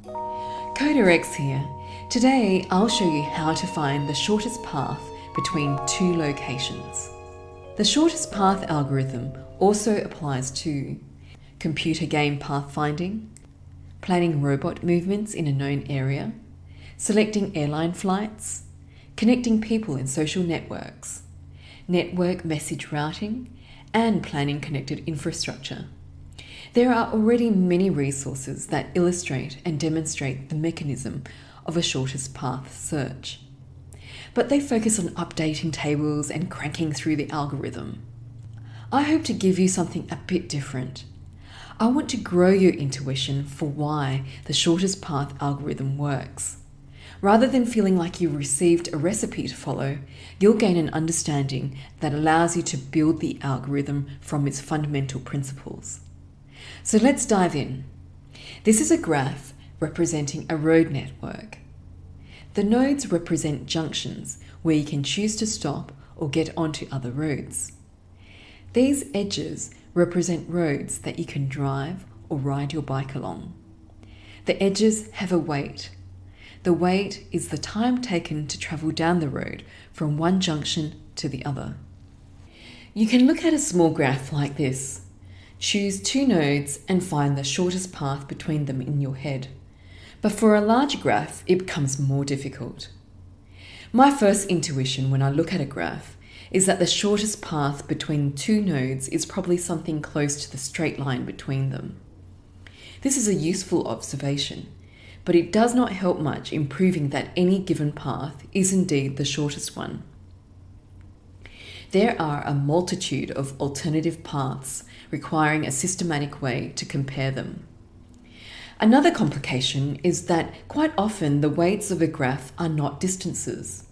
CoderX here. Today I'll show you how to find the shortest path between two locations. The shortest path algorithm also applies to computer game pathfinding, planning robot movements in a known area, selecting airline flights, connecting people in social networks, network message routing, and planning connected infrastructure. There are already many resources that illustrate and demonstrate the mechanism of a shortest path search, but they focus on updating tables and cranking through the algorithm. I hope to give you something a bit different. I want to grow your intuition for why the shortest path algorithm works. Rather than feeling like you received a recipe to follow, you'll gain an understanding that allows you to build the algorithm from its fundamental principles. So let's dive in. This is a graph representing a road network. The nodes represent junctions where you can choose to stop or get onto other roads. These edges represent roads that you can drive or ride your bike along. The edges have a weight. The weight is the time taken to travel down the road from one junction to the other. You can look at a small graph like this. Choose two nodes and find the shortest path between them in your head. But for a large graph, it becomes more difficult. My first intuition when I look at a graph is that the shortest path between two nodes is probably something close to the straight line between them. This is a useful observation, but it does not help much in proving that any given path is indeed the shortest one. There are a multitude of alternative paths requiring a systematic way to compare them. Another complication is that quite often the weights of a graph are not distances.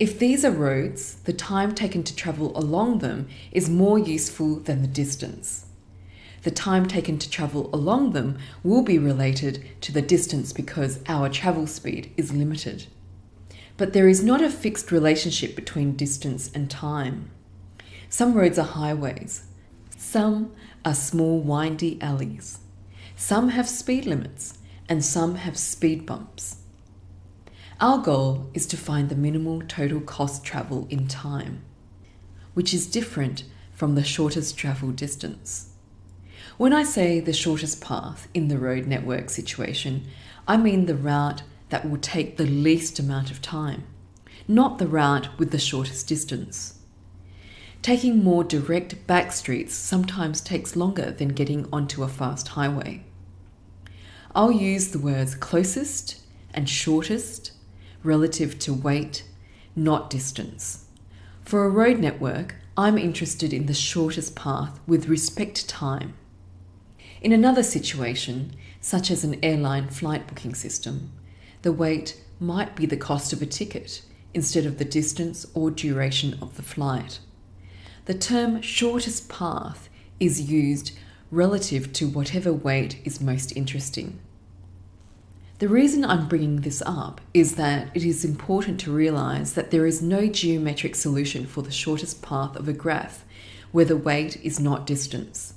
If these are roads, the time taken to travel along them is more useful than the distance. The time taken to travel along them will be related to the distance because our travel speed is limited. But there is not a fixed relationship between distance and time. Some roads are highways. Some are small windy alleys. Some have speed limits and some have speed bumps. Our goal is to find the minimal total cost travel in time, which is different from the shortest travel distance. When I say the shortest path in the road network situation, I mean the route that will take the least amount of time, not the route with the shortest distance. Taking more direct back streets sometimes takes longer than getting onto a fast highway. I'll use the words closest and shortest relative to weight, not distance. For a road network, I'm interested in the shortest path with respect to time. In another situation, such as an airline flight booking system, the weight might be the cost of a ticket instead of the distance or duration of the flight. The term shortest path is used relative to whatever weight is most interesting. The reason I'm bringing this up is that it is important to realize that there is no geometric solution for the shortest path of a graph where the weight is not distance.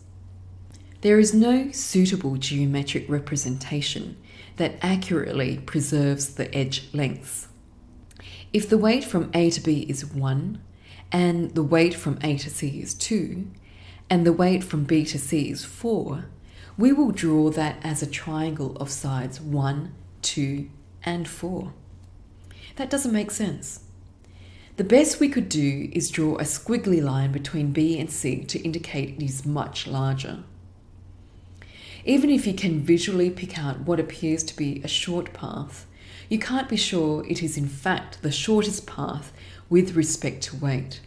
There is no suitable geometric representation that accurately preserves the edge lengths. If the weight from A to B is 1, and the weight from A to C is 2, and the weight from B to C is 4, we will draw that as a triangle of sides 1, 2, and 4. That doesn't make sense. The best we could do is draw a squiggly line between B and C to indicate it is much larger. Even if you can visually pick out what appears to be a short path, you can't be sure it is in fact the shortest path with respect to weight.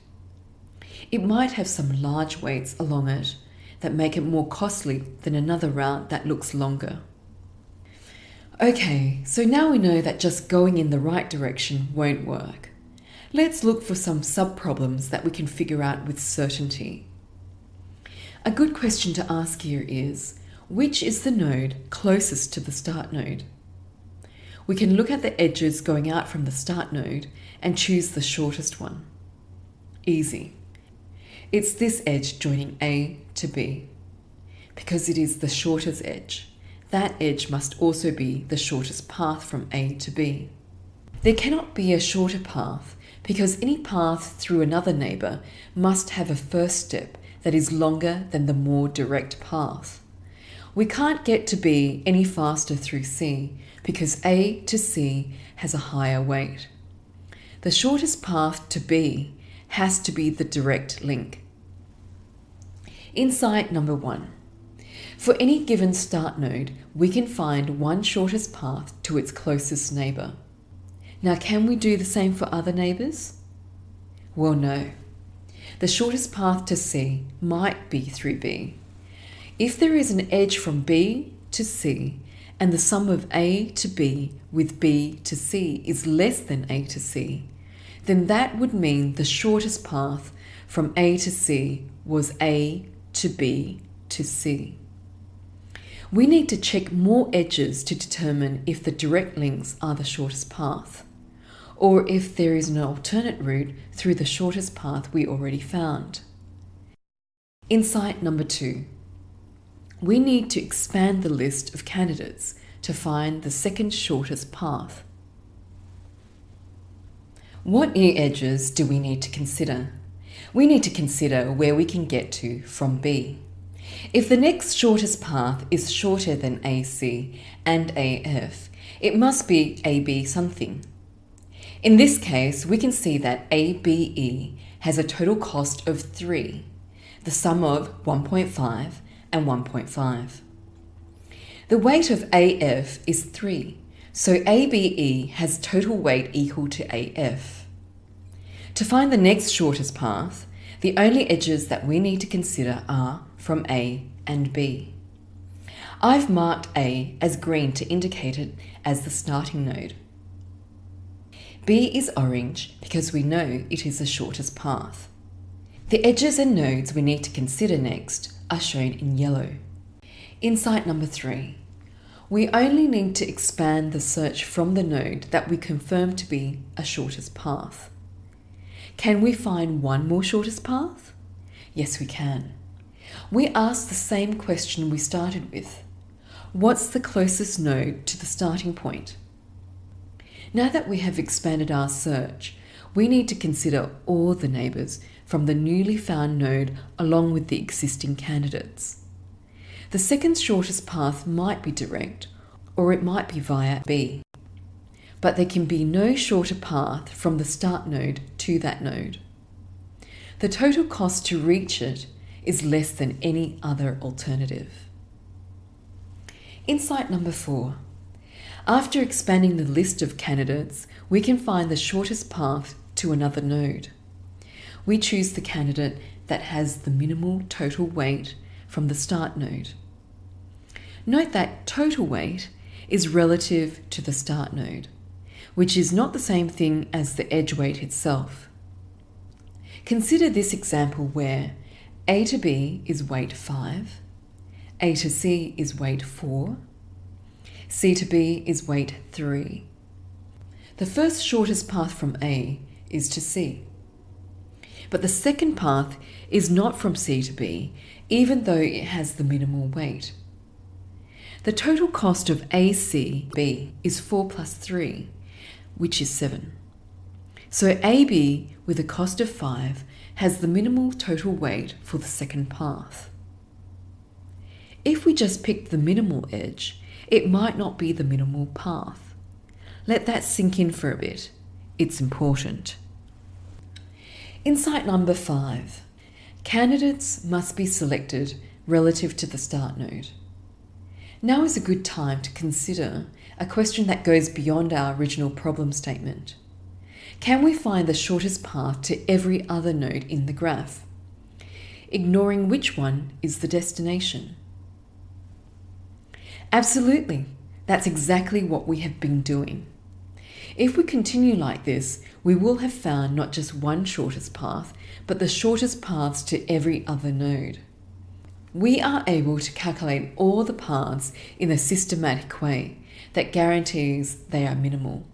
It might have some large weights along it that make it more costly than another route that looks longer. Okay, so now we know that just going in the right direction won't work. Let's look for some sub-problems that we can figure out with certainty. A good question to ask here is, which is the node closest to the start node? We can look at the edges going out from the start node and choose the shortest one. Easy. It's this edge joining A to B, because it is the shortest edge. that edge must also be the shortest path from A to B. There cannot be a shorter path because any path through another neighbour must have a first step that is longer than the more direct path. We can't get to B any faster through C because A to C has a higher weight. The shortest path to B has to be the direct link. Insight number 1. For any given start node, we can find one shortest path to its closest neighbour. Now, can we do the same for other neighbours? Well, no. The shortest path to C might be through B. If there is an edge from B to C, and the sum of A to B with B to C is less than A to C, then that would mean the shortest path from A to C was A to B to C. We need to check more edges to determine if the direct links are the shortest path, or if there is an alternate route through the shortest path we already found. Insight number 2. We need to expand the list of candidates to find the second shortest path. What new edges do we need to consider? We need to consider where we can get to from B. If the next shortest path is shorter than AC and AF, it must be AB something. In this case, we can see that ABE has a total cost of 3, the sum of 1.5 and 1.5. The weight of AF is 3, so ABE has total weight equal to AF. To find the next shortest path, the only edges that we need to consider are from A and B. I've marked A as green to indicate it as the starting node. B is orange because we know it is the shortest path. The edges and nodes we need to consider next are shown in yellow. Insight number 3. We only need to expand the search from the node that we confirm to be a shortest path. Can we find one more shortest path? Yes, we can. We ask the same question we started with. What's the closest node to the starting point? Now that we have expanded our search, we need to consider all the neighbours from the newly found node along with the existing candidates. The second shortest path might be direct, or it might be via B. But there can be no shorter path from the start node to that node. The total cost to reach it is less than any other alternative. Insight number 4. After expanding the list of candidates, we can find the shortest path to another node. We choose the candidate that has the minimal total weight from the start node. Note that total weight is relative to the start node, which is not the same thing as the edge weight itself. Consider this example where A to B is weight 5, A to C is weight 4, C to B is weight 3. The first shortest path from A is to C. But the second path is not from C to B, even though it has the minimal weight. The total cost of ACB is 4 plus 3, which is 7. So AB, with a cost of 5, has the minimal total weight for the second path. If we just picked the minimal edge, it might not be the minimal path. Let that sink in for a bit. It's important. Insight number 5. Candidates must be selected relative to the start node. Now is a good time to consider a question that goes beyond our original problem statement. Can we find the shortest path to every other node in the graph, ignoring which one is the destination? Absolutely. That's exactly what we have been doing. If we continue like this, we will have found not just one shortest path, but the shortest paths to every other node. We are able to calculate all the paths in a systematic way that guarantees they are minimal.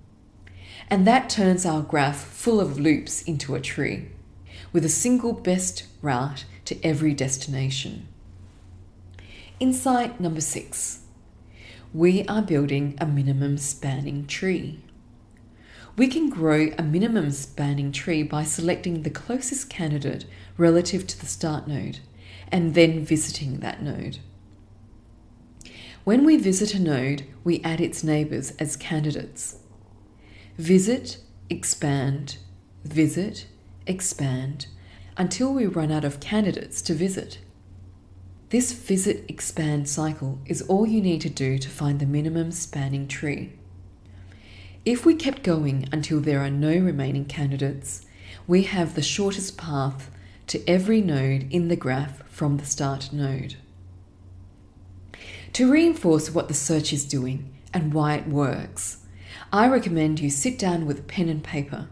And that turns our graph full of loops into a tree, with a single best route to every destination. Insight number 6. we are building a minimum spanning tree. We can grow a minimum spanning tree by selecting the closest candidate relative to the start node and then visiting that node. When we visit a node, we add its neighbours as candidates. Visit, expand, until we run out of candidates to visit. This visit-expand cycle is all you need to do to find the minimum spanning tree. If we kept going until there are no remaining candidates, we have the shortest path to every node in the graph from the start node. To reinforce what the search is doing and why it works, I recommend you sit down with a pen and paper,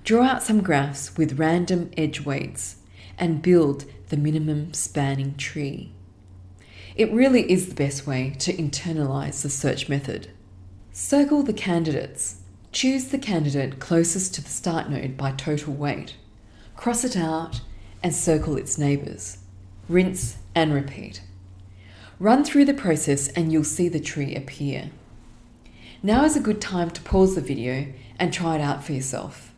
draw out some graphs with random edge weights, and build the minimum spanning tree. It really is the best way to internalize the search method. Circle the candidates. Choose the candidate closest to the start node by total weight. Cross it out and circle its neighbours. Rinse and repeat. Run through the process and you'll see the tree appear. Now is a good time to pause the video and try it out for yourself.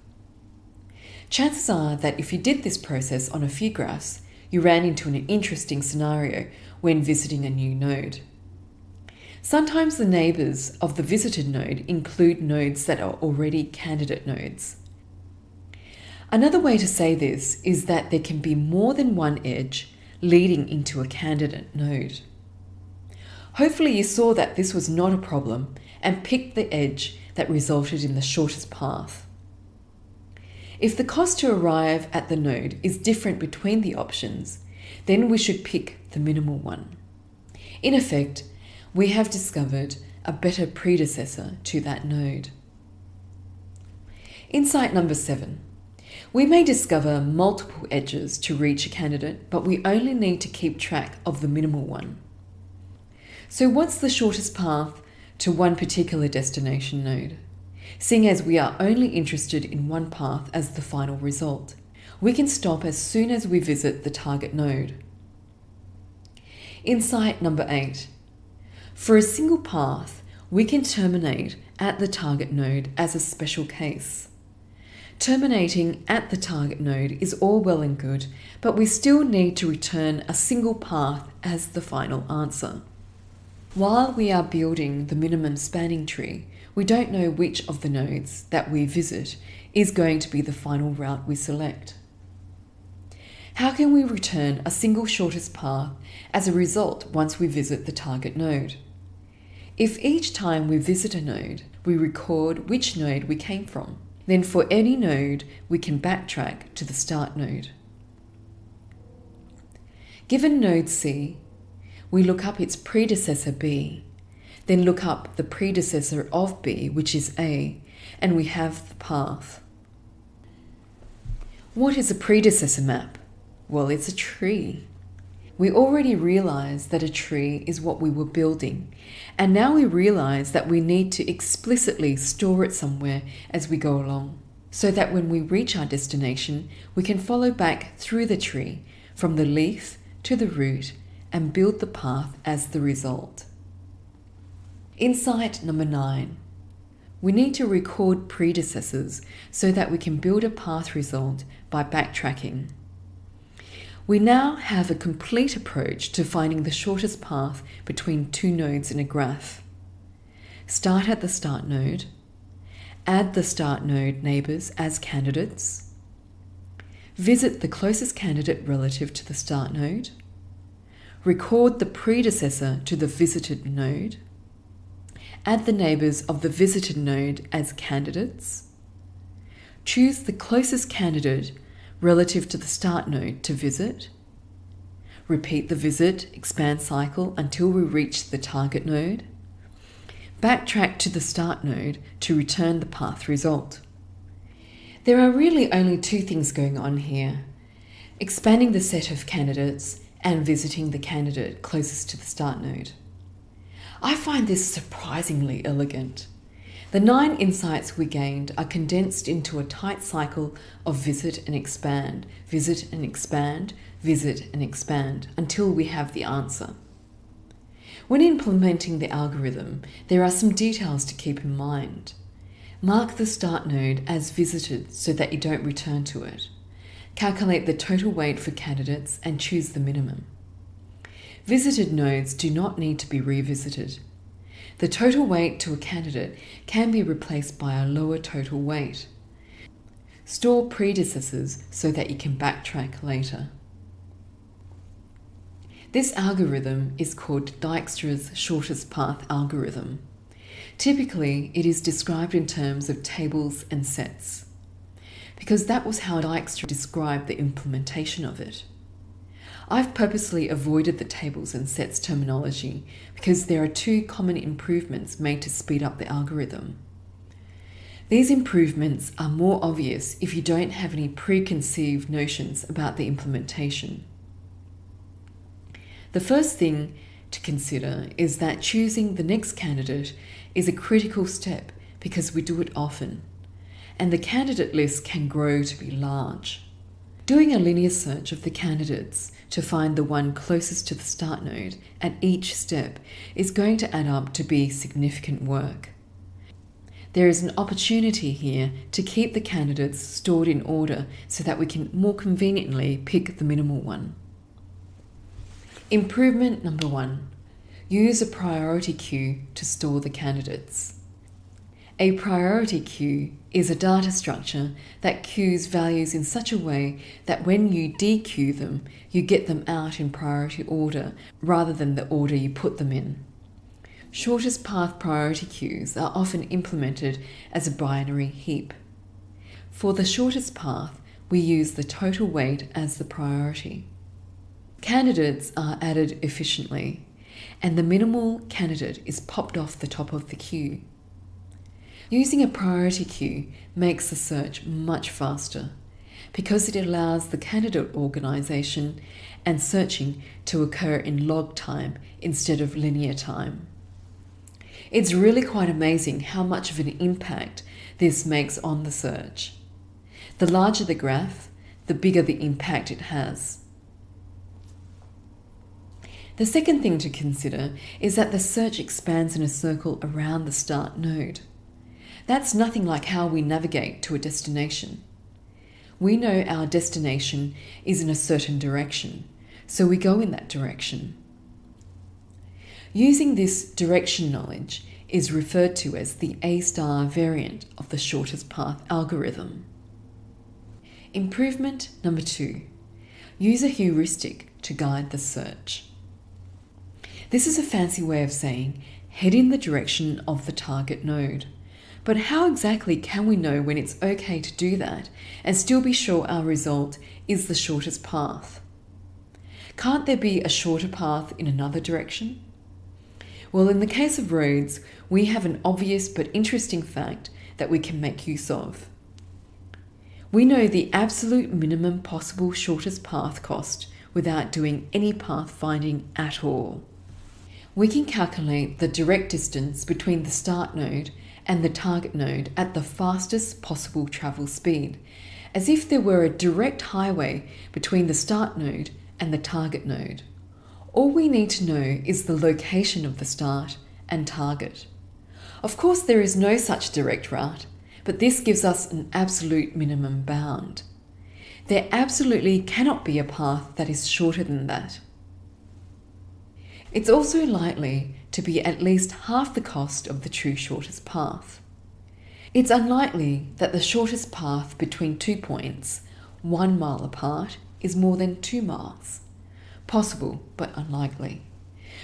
Chances are that if you did this process on a few graphs, you ran into an interesting scenario when visiting a new node. Sometimes the neighbours of the visited node include nodes that are already candidate nodes. Another way to say this is that there can be more than one edge leading into a candidate node. Hopefully you saw that this was not a problem and picked the edge that resulted in the shortest path. If the cost to arrive at the node is different between the options, then we should pick the minimal one. In effect, we have discovered a better predecessor to that node. Insight number 7. We may discover multiple edges to reach a candidate, but we only need to keep track of the minimal one. So what's the shortest path to one particular destination node? Seeing as we are only interested in one path as the final result, we can stop as soon as we visit the target node. Insight number 8. For a single path, we can terminate at the target node as a special case. Terminating at the target node is all well and good, but we still need to return a single path as the final answer. While we are building the minimum spanning tree, we don't know which of the nodes that we visit is going to be the final route we select. How can we return a single shortest path as a result once we visit the target node? If each time we visit a node, we record which node we came from, then for any node, we can backtrack to the start node. Given node C, we look up its predecessor B, then look up the predecessor of B, which is A, and we have the path. What is a predecessor map? Well, it's a tree. We already realized that a tree is what we were building, and now we realize that we need to explicitly store it somewhere as we go along, so that when we reach our destination, we can follow back through the tree, from the leaf to the root, and build the path as the result. Insight number 9. We need to record predecessors so that we can build a path result by backtracking. We now have a complete approach to finding the shortest path between two nodes in a graph. Start at the start node, add the start node neighbours as candidates, visit the closest candidate relative to the start node, record the predecessor to the visited node, add the neighbours of the visited node as candidates, choose the closest candidate relative to the start node to visit, repeat the visit expand cycle until we reach the target node, backtrack to the start node to return the path result. There are really only two things going on here: expanding the set of candidates and visiting the candidate closest to the start node. I find this surprisingly elegant. The 9 insights we gained are condensed into a tight cycle of visit and expand, visit and expand, visit and expand, until we have the answer. When implementing the algorithm, there are some details to keep in mind. Mark the start node as visited so that you don't return to it. Calculate the total weight for candidates and choose the minimum. Visited nodes do not need to be revisited. The total weight to a candidate can be replaced by a lower total weight. Store predecessors so that you can backtrack later. This algorithm is called Dijkstra's shortest path algorithm. Typically, it is described in terms of tables and sets, because that was how Dijkstra described the implementation of it. I've purposely avoided the tables and sets terminology because there are two common improvements made to speed up the algorithm. These improvements are more obvious if you don't have any preconceived notions about the implementation. The first thing to consider is that choosing the next candidate is a critical step because we do it often, and the candidate list can grow to be large. Doing a linear search of the candidates to find the one closest to the start node at each step is going to add up to be significant work. There is an opportunity here to keep the candidates stored in order so that we can more conveniently pick the minimal one. Improvement number 1. Use a priority queue to store the candidates. A priority queue is a data structure that queues values in such a way that when you dequeue them, you get them out in priority order rather than the order you put them in. Shortest path priority queues are often implemented as a binary heap. For the shortest path, we use the total weight as the priority. Candidates are added efficiently, and the minimal candidate is popped off the top of the queue. Using a priority queue makes the search much faster because it allows the candidate organization and searching to occur in log time instead of linear time. It's really quite amazing how much of an impact this makes on the search. The larger the graph, the bigger the impact it has. The second thing to consider is that the search expands in a circle around the start node. That's nothing like how we navigate to a destination. We know our destination is in a certain direction, so we go in that direction. Using this direction knowledge is referred to as the A-star variant of the shortest path algorithm. Improvement number 2. Use a heuristic to guide the search. This is a fancy way of saying head in the direction of the target node. But how exactly can we know when it's okay to do that and still be sure our result is the shortest path? Can't there be a shorter path in another direction? Well, in the case of roads, we have an obvious but interesting fact that we can make use of. We know the absolute minimum possible shortest path cost without doing any path finding at all. We can calculate the direct distance between the start node and the target node at the fastest possible travel speed, as if there were a direct highway between the start node and the target node. All we need to know is the location of the start and target. Of course, there is no such direct route, but this gives us an absolute minimum bound. There absolutely cannot be a path that is shorter than that. It's also likely to be at least half the cost of the true shortest path. It's unlikely that the shortest path between 2 points, 1 mile apart, is more than 2 miles. Possible, but unlikely.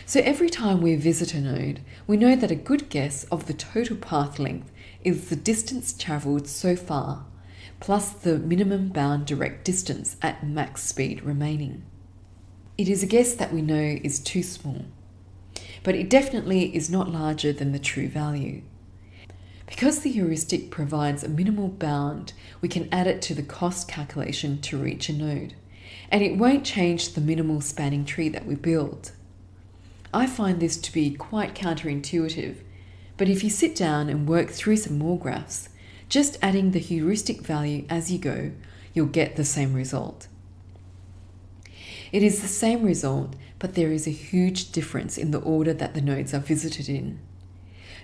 So every time we visit a node, we know that a good guess of the total path length is the distance travelled so far, plus the minimum bound direct distance at max speed remaining. It is a guess that we know is too small, but it definitely is not larger than the true value. Because the heuristic provides a minimal bound, we can add it to the cost calculation to reach a node, and it won't change the minimal spanning tree that we build. I find this to be quite counterintuitive, but if you sit down and work through some more graphs, just adding the heuristic value as you go, you'll get the same result. It is the same result, but there is a huge difference in the order that the nodes are visited in.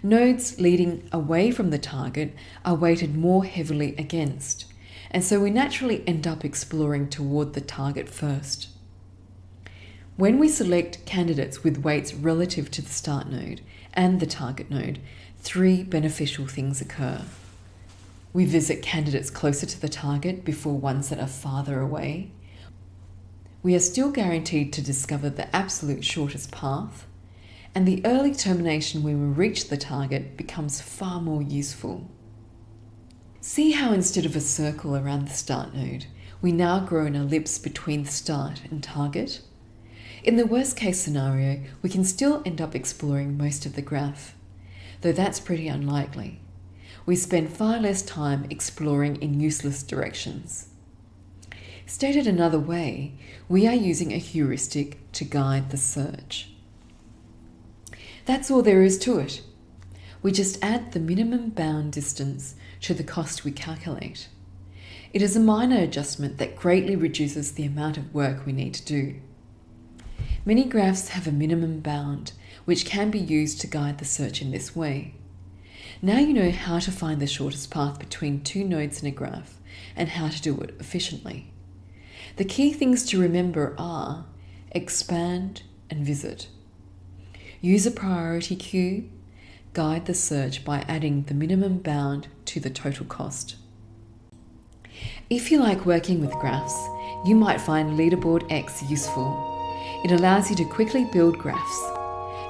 Nodes leading away from the target are weighted more heavily against, and so we naturally end up exploring toward the target first. When we select candidates with weights relative to the start node and the target node, 3 beneficial things occur. We visit candidates closer to the target before ones that are farther away. We are still guaranteed to discover the absolute shortest path, and the early termination when we reach the target becomes far more useful. See how instead of a circle around the start node, we now grow an ellipse between the start and target? In the worst case scenario, we can still end up exploring most of the graph, though that's pretty unlikely. We spend far less time exploring in useless directions. Stated another way, we are using a heuristic to guide the search. That's all there is to it. We just add the minimum bound distance to the cost we calculate. It is a minor adjustment that greatly reduces the amount of work we need to do. Many graphs have a minimum bound, which can be used to guide the search in this way. Now you know how to find the shortest path between 2 nodes in a graph and how to do it efficiently. The key things to remember are expand and visit. Use a priority queue. Guide the search by adding the minimum bound to the total cost. If you like working with graphs, you might find Leaderboard X useful. It allows you to quickly build graphs.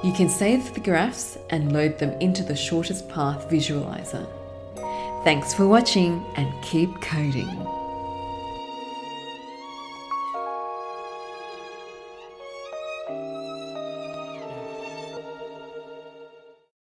You can save the graphs and load them into the shortest path visualizer. Thanks for watching and keep coding.